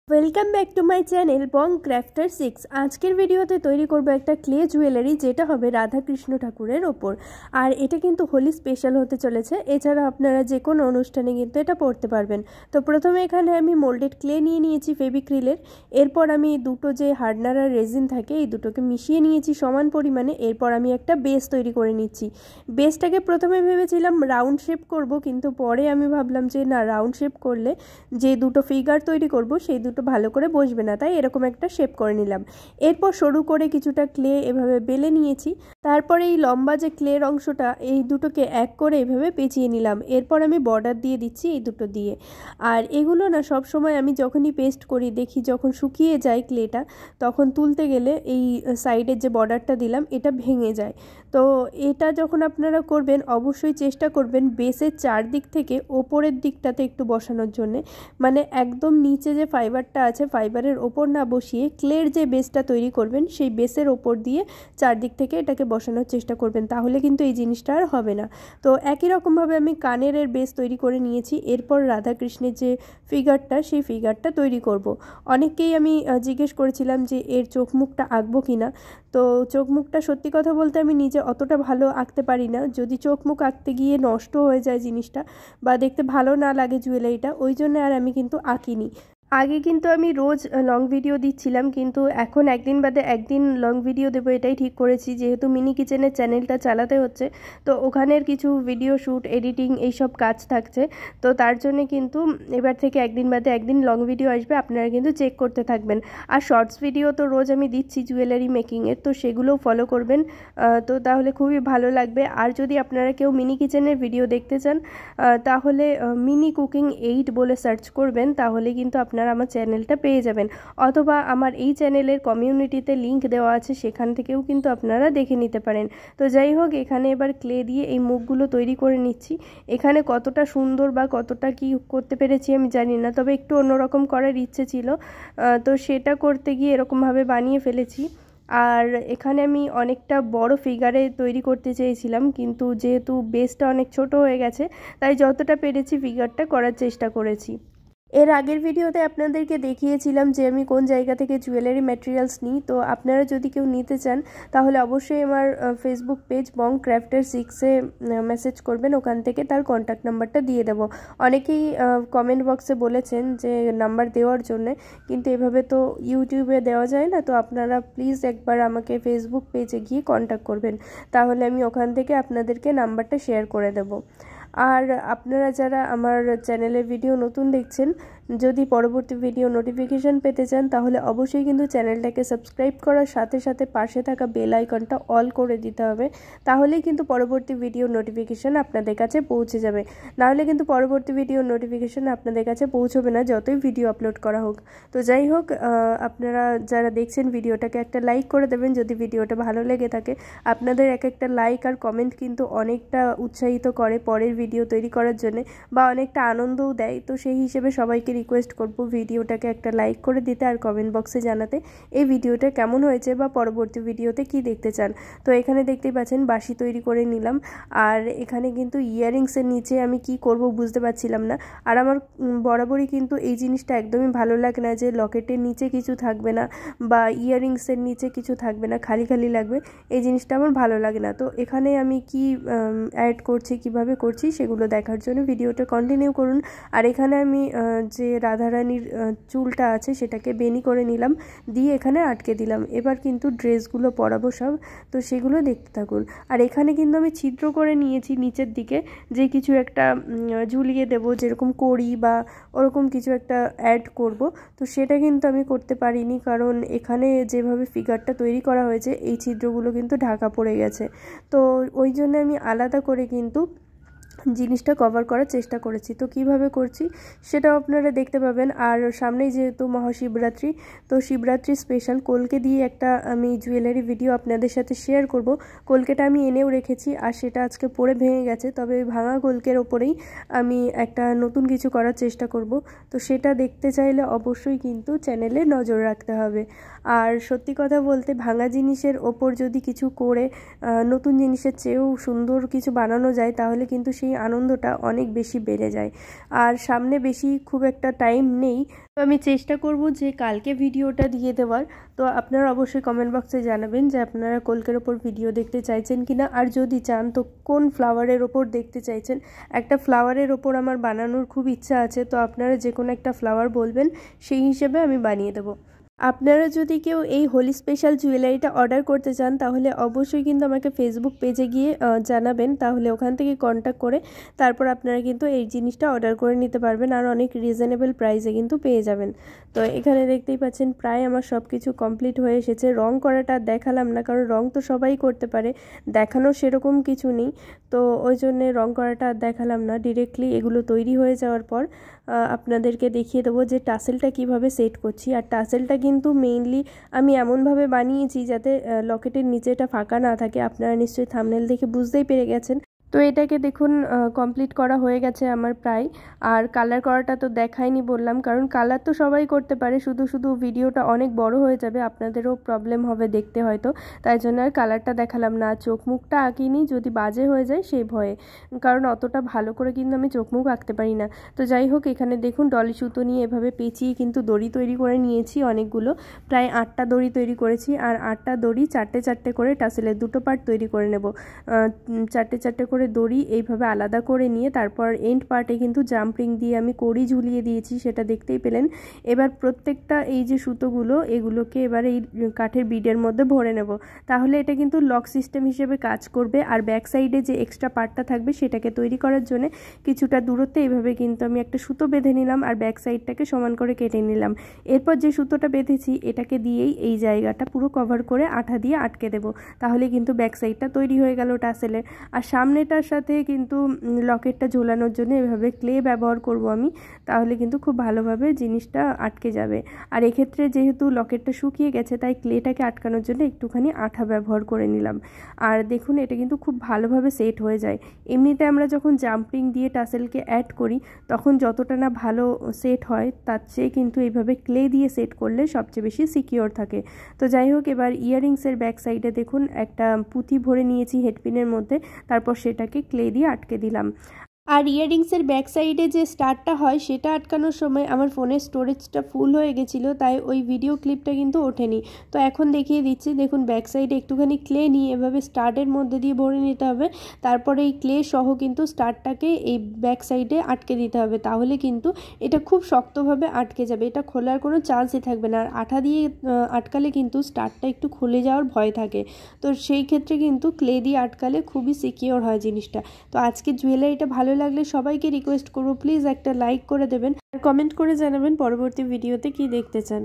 Welcome back to my channel Bong Crafter 6। আজকের ভিডিওতে তৈরি করব একটা ক্লে জুয়েলারি, যেটা হবে রাধা কৃষ্ণ ঠাকুরের ওপর। আর এটা কিন্তু হোলি স্পেশাল হতে চলেছে। এছাড়া আপনারা যে কোনো অনুষ্ঠানে কিন্তু এটা পরতে পারবেন। তো প্রথমে এখানে আমি মোল্ডেড ক্লে নিয়ে নিয়েছি ফেভিক্রিলের। এরপর আমি দুটো যে হার্ডনার আর রেজিন থাকে এই দুটোকে মিশিয়ে নিয়েছি সমান পরিমাণে। এরপর আমি একটা বেস তৈরি করে নিচ্ছি। বেসটাকে প্রথমে ভেবেছিলাম রাউন্ড শেপ করব, কিন্তু পরে আমি ভাবলাম যে না, রাউন্ড শেপ করলে যে দুটো ফিগার তৈরি করব সেই দুটো ভালো করে বসবে না, তাই এরকম একটা শেপ করে নিলাম। এরপর সরু করে কিছুটা ক্লে এভাবে বেলে নিয়েছি। তারপরে এই লম্বা যে ক্লের অংশটা এই দুটোকে এক করে এভাবে পেঁচিয়ে নিলাম। এরপর আমি বর্ডার দিয়ে দিচ্ছি এই দুটো দিয়ে। আর এগুলো না সব সময় আমি যখনই পেস্ট করি দেখি যখন শুকিয়ে যায় ক্লেটা, তখন তুলতে গেলে এই সাইডের যে বর্ডারটা দিলাম এটা ভেঙে যায়। তো এটা যখন আপনারা করবেন অবশ্যই চেষ্টা করবেন বেসের চারদিক থেকে ওপরের দিকটাতে একটু বসানোর জন্যে, মানে একদম নিচে যে ফাইবারটা আছে ফাইবারের ওপর না বসিয়ে ক্লের যে বেসটা তৈরি করবেন সেই বেসের ওপর দিয়ে চারদিক থেকে এটাকে বসানোর চেষ্টা করবেন, তাহলে কিন্তু এই জিনিসটা আর হবে না। তো একই রকমভাবে আমি কানের বেস তৈরি করে নিয়েছি। এরপর রাধাকৃষ্ণের যে ফিগারটা সেই ফিগারটা তৈরি করব। অনেককেই আমি জিজ্ঞেস করেছিলাম যে এর চোখ মুখটা আঁকবো কিনা। তো চোখ মুখটা সত্যি কথা বলতে আমি নিজে অতটা ভালো আঁকতে পারি না। যদি চোখ মুখ আঁকতে গিয়ে নষ্ট হয়ে যায় জিনিসটা বা দেখতে ভালো না লাগে জুয়েলারিটা, ওই জন্য আর আমি কিন্তু আঁকিনি। আগে কিন্তু আমি রোজ লং ভিডিও দিচ্ছিলাম, কিন্তু এখন একদিন বাদে একদিন লং ভিডিও দেবো এটাই ঠিক করেছি, যেহেতু মিনি কিচেনের চ্যানেলটা চালাতে হচ্ছে। তো ওখানের কিছু ভিডিও শ্যুট, এডিটিং এইসব কাজ থাকছে। তো তার জন্য কিন্তু এবার থেকে একদিন বাদে একদিন লং ভিডিও আসবে, আপনারা কিন্তু চেক করতে থাকবেন। আর শর্টস ভিডিও তো রোজ আমি দিচ্ছি জুয়েলারি মেকিংয়ের, তো সেগুলোও ফলো করবেন। তো তাহলে খুবই ভালো লাগবে। আর যদি আপনারা কেউ মিনি কিচেনের ভিডিও দেখতে চান তাহলে মিনি কুকিং 8 বলে সার্চ করবেন, তাহলে কিন্তু আপনারা আমার চ্যানেলটা পেয়ে যাবেন। অথবা আমার এই চ্যানেলের কমিউনিটিতে লিংক দেওয়া আছে, সেখান থেকেও কিন্তু আপনারা দেখে নিতে পারেন। তো যাই হোক, এখানে এবার ক্লে দিয়ে এই মুখগুলো তৈরি করে নিচ্ছি। এখানে কতটা সুন্দর বা কতটা কি করতে পেরেছি আমি জানি না, তবে একটু অন্যরকম করার ইচ্ছে ছিল। তো সেটা করতে গিয়ে এরকমভাবে বানিয়ে ফেলেছি। আর এখানে আমি অনেকটা বড় ফিগারে তৈরি করতে চেয়েছিলাম, কিন্তু যেহেতু বেসটা অনেক ছোট হয়ে গেছে তাই যতটা পেরেছি ফিগারটা করার চেষ্টা করেছি। এর আগের ভিডিওতে আপনাদেরকে দেখিয়েছিলাম যে আমি কোন জায়গা থেকে জুয়েলারি ম্যাটেরিয়ালস নিই। তো আপনারা যদি কেউ নিতে চান তাহলে অবশ্যই আমার ফেসবুক পেজ বং ক্রাফটার 6-এ মেসেজ করবেন, ওখান থেকে তার কন্ট্যাক্ট নাম্বারটা দিয়ে দেবো। অনেকেই কমেন্ট বক্সে বলেছেন যে নাম্বার দেওয়ার জন্য, কিন্তু এভাবে তো ইউটিউবে দেওয়া যায় না। তো আপনারা প্লিজ একবার আমাকে ফেসবুক পেজে গিয়ে কন্ট্যাক্ট করবেন, তাহলে আমি ওখান থেকে আপনাদেরকে নাম্বারটা শেয়ার করে দেবো। আর আপনারা যারা আমার চ্যানেলের ভিডিও নতুন দেখছেন, যদি পরবর্তী ভিডিও নোটিফিকেশান পেতে চান তাহলে অবশ্যই কিন্তু চ্যানেলটাকে সাবস্ক্রাইব করার সাথে সাথে পাশে থাকা বেল আইকনটা অল করে দিতে হবে, তাহলেই কিন্তু পরবর্তী ভিডিও নোটিফিকেশান আপনাদের কাছে পৌঁছে যাবে। নাহলে কিন্তু পরবর্তী ভিডিও নোটিফিকেশান আপনাদের কাছে পৌঁছবে না যতই ভিডিও আপলোড করা হোক। তো যাই হোক, আপনারা যারা দেখছেন ভিডিওটাকে একটা লাইক করে দেবেন যদি ভিডিওটা ভালো লেগে থাকে। আপনাদের এক একটা লাইক আর কমেন্ট কিন্তু অনেকটা উৎসাহিত করে পরের ভিডিও তৈরি করার জন্য, বা অনেকটা আনন্দও দেয়। তো সেই হিসেবে সবাইকে রিকোয়েস্ট করব ভিডিওটাকে একটা লাইক করে দিতে আর কমেন্ট বক্সে জানাতে এই ভিডিওটা কেমন হয়েছে বা পরবর্তী ভিডিওতে কি দেখতে চান। তো এখানে দেখতেই পাচ্ছেন বাঁশি তৈরি করে নিলাম। আর এখানে কিন্তু ইয়াররিংসের নিচে আমি কি করব বুঝতে পারছিলাম না। আর আমার বরাবরই কিন্তু এই জিনিসটা একদমই ভালো লাগে না যে লকেটের নিচে কিছু থাকবে না বা ইয়াররিংসের নিচে কিছু থাকবে না, খালি খালি লাগবে। এই জিনিসটা আমার ভালো লাগে না। তো এখানে আমি কি অ্যাড করছি, কিভাবে করছি সেগুলো দেখার জন্য ভিডিওটা কন্টিনিউ করুন। আর এখানে আমি যে রাধারানীর চুলটা আছে সেটাকে বেনি করে নিলাম, দিয়ে এখানে আটকে দিলাম। এবার কিন্তু ড্রেসগুলো পরাবো সব, তো সেগুলো দেখতে থাকুন। আর এখানে কিন্তু আমি ছিদ্র করে নিয়েছি নিচের দিকে, যে কিছু একটা ঝুলিয়ে দেবো, যেরকম কড়ি বা ওরকম কিছু একটা অ্যাড করব। তো সেটা কিন্তু আমি করতে পারিনি, কারণ এখানে যেভাবে ফিগারটা তৈরি করা হয়েছে এই ছিদ্রগুলো কিন্তু ঢাকা পড়ে গেছে। তো ওই জন্য আমি আলাদা করে কিন্তু জিনিসটা কভার করার চেষ্টা করেছি। তো কিভাবে করছি সেটাও আপনারা দেখতে পাবেন। আর সামনেই যেহেতু মহাশিবরাত্রি, তো শিবরাত্রি স্পেশাল কলকে দিয়ে একটা আমি জুয়েলারি ভিডিও আপনাদের সাথে শেয়ার করব। কলকেটা আমি এনেও রেখেছি আর সেটা আজকে পরে ভেঙে গেছে, তবে ওই ভাঙা কলকের ওপরেই আমি একটা নতুন কিছু করার চেষ্টা করব। তো সেটা দেখতে চাইলে অবশ্যই কিন্তু চ্যানেলে নজর রাখতে হবে। আর সত্যি কথা বলতে ভাঙা জিনিসের ওপর যদি কিছু করে নতুন জিনিসের চেয়েও সুন্দর কিছু বানানো যায় তাহলে কিন্তু সেই আনন্দটা অনেক বেশি বেড়ে যায়। আর সামনে বেশি খুব একটা টাইম নেই, তো আমি চেষ্টা করব যে কালকে ভিডিওটা দিয়ে দেওয়ার। তো আপনারা অবশ্যই কমেন্ট বক্সে জানাবেন যে আপনারা কলকের ওপর ভিডিও দেখতে চাইছেন কিনা, আর যদি চান তো কোন ফ্লাওয়ারের ওপর দেখতে চাইছেন। একটা ফ্লাওয়ারের ওপর আমার বানানোর খুব ইচ্ছা আছে, তো আপনারা যে কোনো একটা ফ্লাওয়ার বলবেন, সেই হিসেবে আমি বানিয়ে দেবো। আপনারা যদি কেউ এই হোলি স্পেশাল জুয়েলারিটা অর্ডার করতে চান তাহলে অবশ্যই কিন্তু আমাকে ফেসবুক পেজে গিয়ে জানাবেন, তাহলে ওখান থেকে কন্ট্যাক্ট করে তারপর আপনারা কিন্তু এই জিনিসটা অর্ডার করে নিতে পারবেন, আর অনেক রিজনেবল প্রাইসে কিন্তু পেয়ে যাবেন। তো এখানে দেখতেই পাচ্ছেন প্রায় আমার সব কিছু কমপ্লিট হয়ে এসেছে। রং করাটা দেখালাম না, কারণ রং তো সবাই করতে পারে, দেখানোর সেরকম কিছু নেই, তো ওই জন্যে রং করাটা দেখালাম না। ডিরেক্টলি এগুলো তৈরি হয়ে যাওয়ার পর আপনাদেরকে দেখিয়ে দেবো যে টাসেলটা কিভাবে সেট করছি। আর টাসেলটা কিন্তু মেইনলি আমি এমনভাবে বানিয়েছি যাতে লকেটের নিচেটা ফাঁকা না থাকে। আপনারা নিশ্চয়ই থাম্বনেল দেখে বুঝতেই পেরে গেছেন। তো এটাকে দেখুন কমপ্লিট করা হয়ে গেছে আমার প্রায়। আর কালার করাটা তো দেখাইনি বললাম, কারণ কালার তো সবাই করতে পারে, শুধু শুধু ভিডিওটা অনেক বড় হয়ে যাবে, আপনাদেরও প্রবলেম হবে দেখতে হয়তো, তাই জন্য আর কালারটা দেখালাম না। চোখ মুখটা আঁকিনি, যদি বাজে হয়ে যায় সেই ভয়ে, কারণ অতটা ভালো করে কিন্তু আমি চোখ মুখ আঁকতে পারি না। তো যাই হোক, এখানে দেখুন ডলি সুতো নিয়ে এভাবে পেঁচিয়ে কিন্তু দড়ি তৈরি করে নিয়েছি অনেকগুলো, প্রায় 8টা দড়ি তৈরি করেছি। আর 8টা দড়ি 4টে 4টে করে টাসেলের 2টো পার্ট তৈরি করে নেব। 4টে 4টে করে দড়ি এইভাবে আলাদা করে নিয়ে তারপর এন্ড পার্টে কিন্তু জাম্পিং দিয়ে আমি কড়ি ঝুলিয়ে দিয়েছি, সেটা দেখতেই পেলেন। এবার প্রত্যেকটা এই যে সুতোগুলো এগুলোকে এবার এই কাঠের বিডের মধ্যে ভরে নেব, তাহলে এটা কিন্তু লক সিস্টেম হিসেবে কাজ করবে। আর ব্যাক সাইডে যে এক্সট্রা পার্টটা থাকবে সেটাকে তৈরি করার জন্য কিছুটা দূরত্বে এইভাবে কিন্তু আমি একটা সুতো বেঁধে নিলাম আর ব্যাক সাইডটাকে সমান করে কেটে নিলাম। এরপর যে সুতোটা বেঁধেছি এটাকে দিয়েই এই জায়গাটা পুরো কভার করে আঠা দিয়ে আটকে দেব, তাহলে কিন্তু ব্যাক সাইডটা তৈরি হয়ে গেল টাসেলের। আর সামনেটার সাথে কিন্তু লকেটটা ঝোলানোর জন্য এভাবে ক্লে ব্যবহার করব আমি, তাহলে কিন্তু খুব ভালোভাবে জিনিসটা আটকে যাবে। আর এক্ষেত্রে যেহেতু লকেটটা শুকিয়ে গেছে তাই ক্লেটাকে আটকানোর জন্য একটুখানি আঠা ব্যবহার করে নিলাম। আর দেখুন এটা কিন্তু খুব ভালোভাবে সেট হয়ে যায়। এমনিতে আমরা যখন জাম্পিং দিয়ে টাসেলকে অ্যাড করি তখন যতটা না ভালো সেট হয়, তার চেয়ে কিন্তু এইভাবে ক্লে দিয়ে সেট করলে সবচেয়ে বেশি সিকিওর থাকে। তো যাই হোক, এবার ইয়াররিংসের ব্যাক সাইডে দেখুন একটা পুঁতি ভরে নিয়েছি হেডপিনের মধ্যে, তারপর সেটাকে ক্লে দিয়ে আটকে দিলাম। আর ইয়াররিংসের ব্যাক সাইডে যে স্টারটা হয় সেটা আটকানোর সময় আমার ফোনের স্টোরেজটা ফুল হয়ে গেছিলো, তাই ওই ভিডিও ক্লিপটা কিন্তু ওঠেনি। তো এখন দেখিয়ে দিচ্ছি, দেখুন ব্যাক সাইডে একটুখানি ক্লে নিয়ে এভাবে স্টারের মধ্যে দিয়ে ভরে নিতে হবে, তারপরে এই ক্লে সহ কিন্তু স্টারটাকে এই ব্যাক সাইডে আটকে দিতে হবে, তাহলে কিন্তু এটা খুব শক্তভাবে আটকে যাবে, এটা খোলার কোনো চান্সই থাকবে না। আর আঠা দিয়ে আটকালে কিন্তু স্টারটা একটু খুলে যাওয়ার ভয় থাকে, তো সেই ক্ষেত্রে কিন্তু ক্লে দিয়ে আটকালে খুবই সিকিওর হয় জিনিসটা। তো আজকে জুয়েলারিটা ভালো লাগলে সবাইকে রিকোয়েস্ট করব প্লিজ একটা লাইক করে দেবেন আর কমেন্ট করে জানাবেন পরবর্তী ভিডিওতে কি দেখতে চান।